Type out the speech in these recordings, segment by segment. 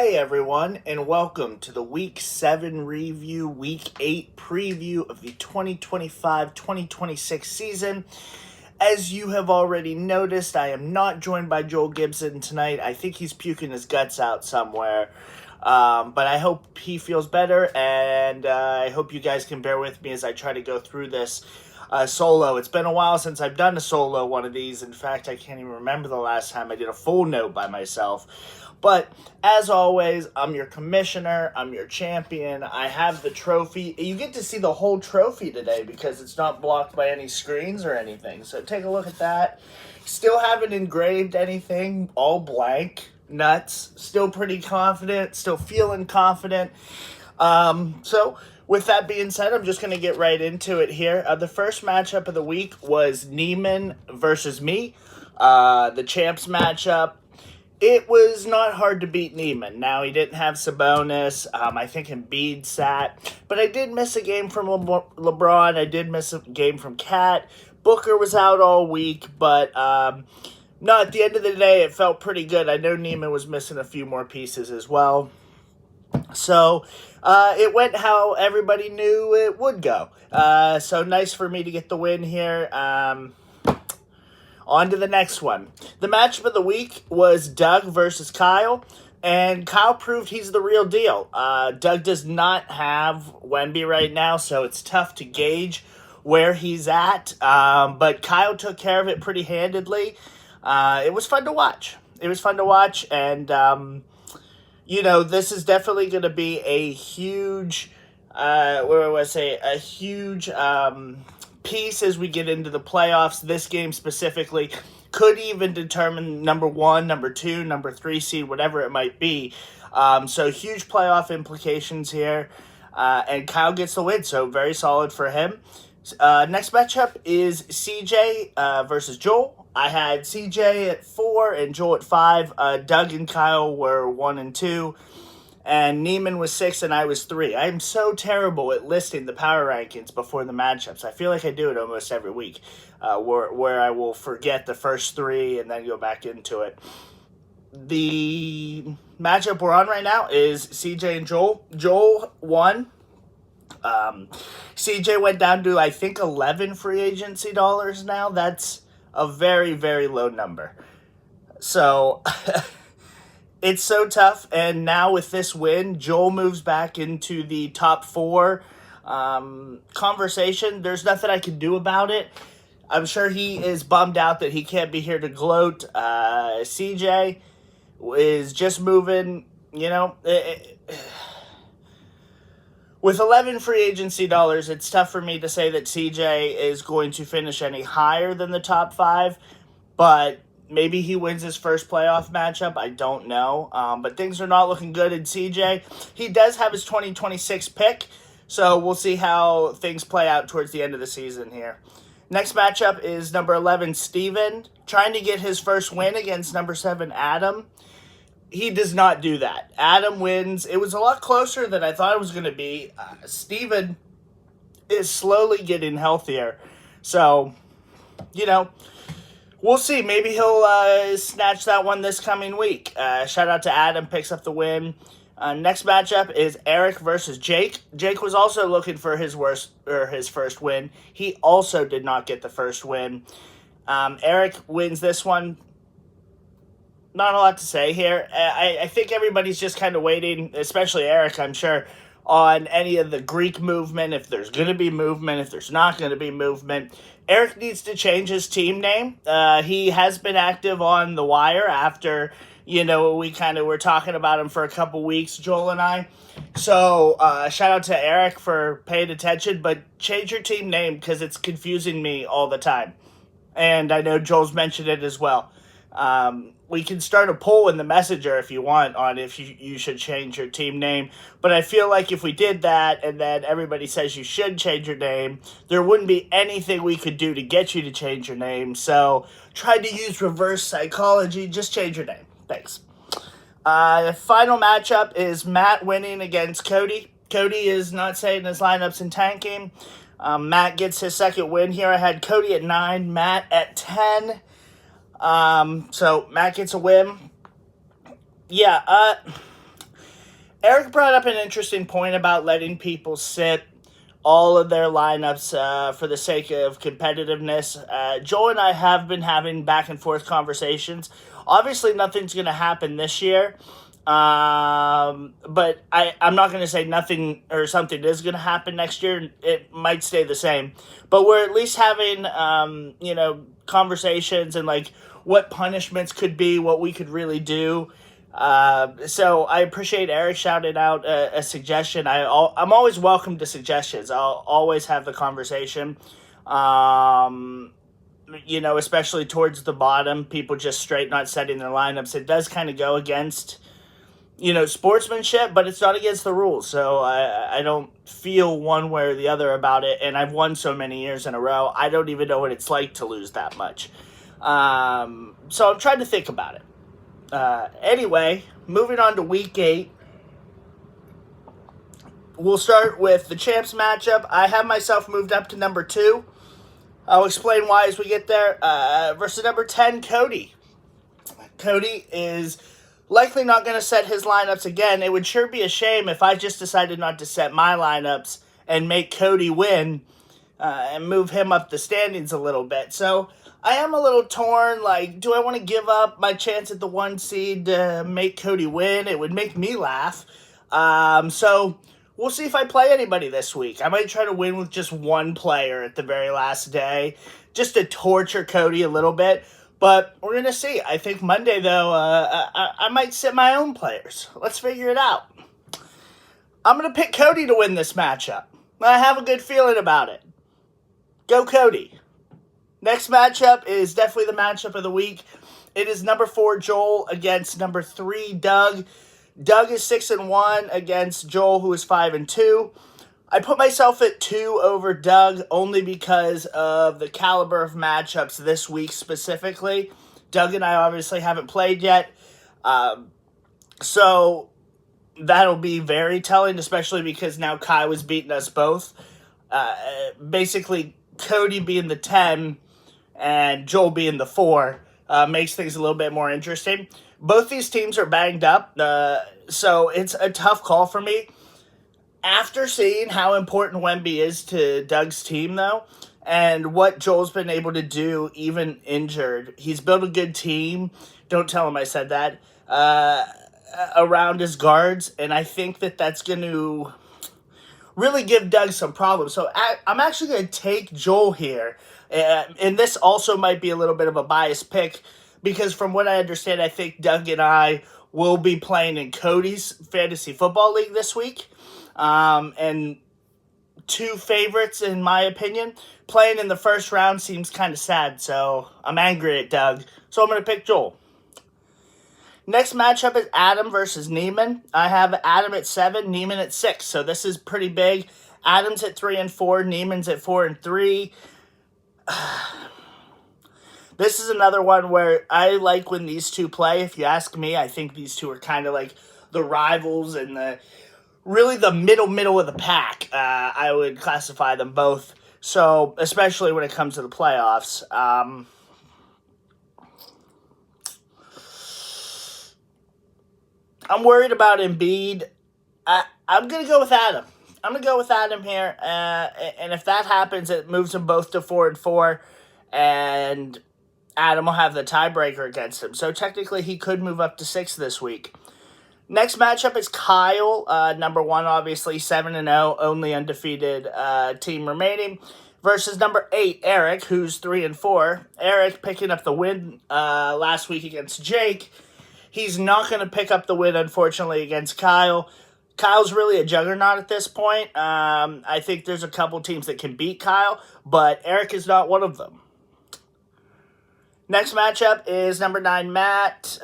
Hey everyone, and welcome to the Week 7 review, Week 8 preview of the 2025-2026 season. As you have already noticed, I am not joined by Joel Gibson tonight. I think he's puking his guts out somewhere. But I hope he feels better, and I hope you guys can bear with me as I try to go through this solo. It's been a while since I've done a solo one of these. In fact, I can't even remember the last time I did a full note by myself. But as always, I'm your commissioner, I'm your champion, I have the trophy. You get to see the whole trophy today because it's not blocked by any screens or anything. So take a look at that. Still haven't engraved anything, all blank, nuts, still pretty confident, still feeling confident. So with that being said, I'm just going to get right into it here. The first matchup of the week was Neiman versus me, the champs matchup. It was not hard to beat Neiman. Now, he didn't have Sabonis. I think Embiid sat. But I did miss a game from LeBron. I did miss a game from Cat. Booker was out all week. But, no, at the end of the day, it felt pretty good. I know Neiman was missing a few more pieces as well. So, it went how everybody knew it would go. So, nice for me to get the win here. On to the next one. The matchup of the week was Doug versus Kyle, and Kyle proved he's the real deal. Doug does not have Wemby right now, so it's tough to gauge where he's at, but Kyle took care of it pretty handedly. It was fun to watch. And, this is definitely going to be a huge, piece as we get into the playoffs. This game specifically could even determine number 1, number 2, number 3 seed, whatever it might be. So huge playoff implications here. And Kyle gets the win, so very solid for him. Next matchup is CJ versus Joel. I had CJ at 4 and Joel at 5. Doug and Kyle were 1 and 2. And Neiman was 6 and I was 3. I am so terrible at listing the power rankings before the matchups. I feel like I do it almost every week, where I will forget the first 3 and then go back into it. The matchup we're on right now is CJ and Joel. Joel won. CJ went down to, I think, 11 free agency dollars now. That's a very, very low number. So... It's so tough, and now with this win, Joel moves back into the top 4 conversation. There's nothing I can do about it. I'm sure he is bummed out that he can't be here to gloat. CJ is just moving, with 11 free agency dollars, it's tough for me to say that CJ is going to finish any higher than the top 5, but... maybe he wins his first playoff matchup. I don't know. But things are not looking good in CJ. He does have his 2026 pick, so we'll see how things play out towards the end of the season here. Next matchup is number 11, Steven, trying to get his first win against number 7, Adam. He does not do that. Adam wins. It was a lot closer than I thought it was going to be. Steven is slowly getting healthier. So, we'll see. Maybe he'll snatch that one this coming week. Shout out to Adam, picks up the win. Next matchup is Eric versus Jake. Jake was also looking for his first win. He also did not get the first win. Eric wins this one. Not a lot to say here. I think everybody's just kind of waiting, especially Eric, I'm sure, on any of the Greek movement, if there's going to be movement, if there's not going to be movement. Eric needs to change his team name. He has been active on The Wire after, we kind of were talking about him for a couple weeks, Joel and I. So, shout out to Eric for paying attention, but change your team name because it's confusing me all the time. And I know Joel's mentioned it as well. We can start a poll in the messenger if you want on if you should change your team name. But I feel like if we did that and then everybody says you should change your name, there wouldn't be anything we could do to get you to change your name. So try to use reverse psychology. Just change your name. Thanks. The final matchup is Matt winning against Cody. Cody is not saying his lineups and tanking. Matt gets his second win here. I had Cody at 9, Matt at 10. So Matt gets a win. Eric brought up an interesting point about letting people sit all of their lineups for the sake of competitiveness. Joel and I have been having back and forth conversations. Obviously, nothing's going to happen this year. But I'm not going to say nothing or something is going to happen next year. It might stay the same. But we're at least having, conversations and like what punishments could be, what we could really do. So I appreciate Eric shouting out a suggestion. I'm always welcome to suggestions. I'll always have the conversation. Especially towards the bottom, people just straight not setting their lineups. It does kind of go against, sportsmanship, but it's not against the rules. So I don't feel one way or the other about it. And I've won so many years in a row, I don't even know what it's like to lose that much. So I'm trying to think about it. Anyway, moving on to week 8. We'll start with the champs matchup. I have myself moved up to number 2. I'll explain why as we get there. Versus number 10, Cody. Cody is likely not going to set his lineups again. It would sure be a shame if I just decided not to set my lineups and make Cody win and move him up the standings a little bit. So I am a little torn. Like, do I want to give up my chance at the 1 seed to make Cody win? It would make me laugh. So we'll see if I play anybody this week. I might try to win with just one player at the very last day, just to torture Cody a little bit. But we're going to see. I think Monday, though, I might sit my own players. Let's figure it out. I'm going to pick Cody to win this matchup. I have a good feeling about it. Go Cody. Next matchup is definitely the matchup of the week. It is number 4, Joel, against number 3, Doug. Doug is 6-1 against Joel, who is 5-2. I put myself at 2 over Doug only because of the caliber of matchups this week specifically. Doug and I obviously haven't played yet. So that'll be very telling, especially because now Kai was beating us both. Basically, Cody being the 10 and Joel being the 4 makes things a little bit more interesting. Both these teams are banged up, so it's a tough call for me. After seeing how important Wemby is to Doug's team, though, and what Joel's been able to do even injured, he's built a good team. Don't tell him I said that. Around his guards, and I think that that's going to really give Doug some problems. So I'm actually going to take Joel here, and this also might be a little bit of a biased pick, because from what I understand, I think Doug and I will be playing in Cody's Fantasy Football League this week. And 2 favorites, in my opinion. Playing in the first round seems kind of sad, so I'm angry at Doug. So I'm going to pick Joel. Next matchup is Adam versus Neiman. I have Adam at 7, Neiman at 6, so this is pretty big. Adam's at 3-4, Neiman's at 4-3. This is another one where I like when these two play. If you ask me, I think these two are kind of like the rivals and the middle of the pack. I would classify them both. So, especially when it comes to the playoffs. I'm worried about Embiid. I'm going to go with Adam. I'm going to go with Adam here. And if that happens, it moves them both to 4-4. And Adam will have the tiebreaker against him. So technically, he could move up to 6 this week. Next matchup is Kyle, number 1, obviously, 7-0, only undefeated team remaining, versus number 8, Eric, who's 3-4. Eric picking up the win last week against Jake. He's not going to pick up the win, unfortunately, against Kyle. Kyle's really a juggernaut at this point. I think there's a couple teams that can beat Kyle, but Eric is not one of them. Next matchup is number 9, Matt.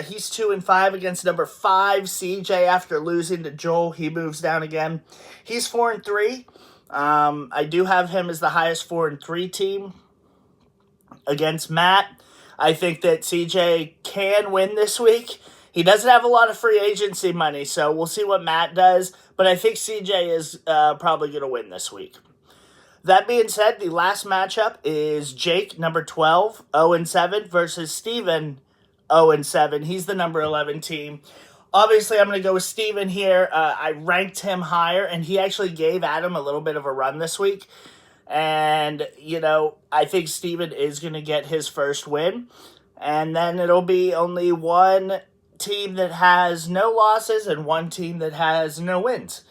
He's 2-5 against number 5, CJ. After losing to Joel, he moves down again. He's 4-3. I do have him as the highest 4-3 team against Matt. I think that CJ can win this week. He doesn't have a lot of free agency money, so we'll see what Matt does. But I think CJ is probably going to win this week. That being said, the last matchup is Jake, number 12, 0-7, versus Steven, 0-7. He's the number 11 team. Obviously, I'm going to go with Steven here. I ranked him higher, and he actually gave Adam a little bit of a run this week. And, I think Steven is going to get his first win. And then it'll be only one team that has no losses and one team that has no wins.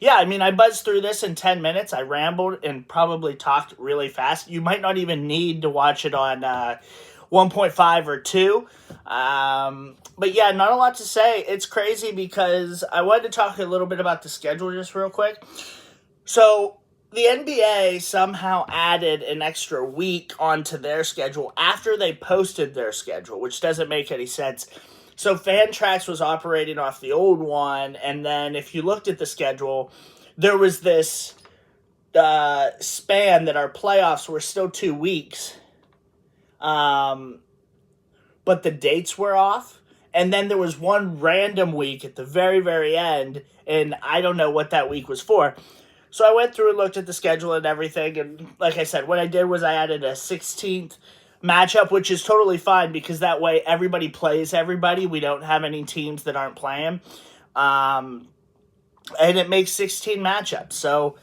Yeah, I buzzed through this in 10 minutes. I rambled and probably talked really fast. You might not even need to watch it on 1.5 or 2. But yeah, not a lot to say. It's crazy because I wanted to talk a little bit about the schedule just real quick. So the NBA somehow added an extra week onto their schedule after they posted their schedule, which doesn't make any sense. So Fantrax was operating off the old one, and then if you looked at the schedule, there was this span that our playoffs were still 2 weeks, but the dates were off. And then there was one random week at the very, very end, and I don't know what that week was for. So I went through and looked at the schedule and everything, and like I said, what I did was I added a 16th matchup, which is totally fine because that way everybody plays everybody. We don't have any teams that aren't playing. And it makes 16 matchups. So,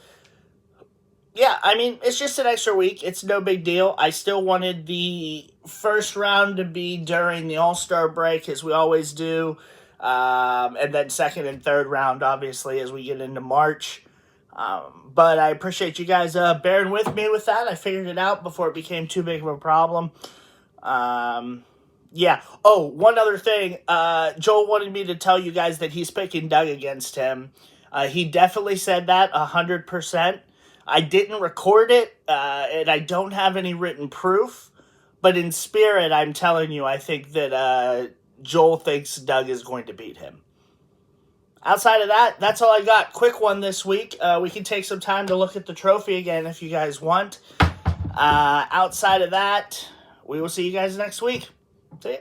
yeah, it's just an extra week. It's no big deal. I still wanted the first round to be during the All-Star break, as we always do. And then second and third round, obviously, as we get into March. But I appreciate you guys bearing with me with that. I figured it out before it became too big of a problem. Yeah. Oh, one other thing. Joel wanted me to tell you guys that he's picking Doug against him. He definitely said that 100%. I didn't record it, and I don't have any written proof. But in spirit, I'm telling you, I think that Joel thinks Doug is going to beat him. Outside of that, that's all I got. Quick one this week. We can take some time to look at the trophy again if you guys want. Outside of that, we will see you guys next week. See ya.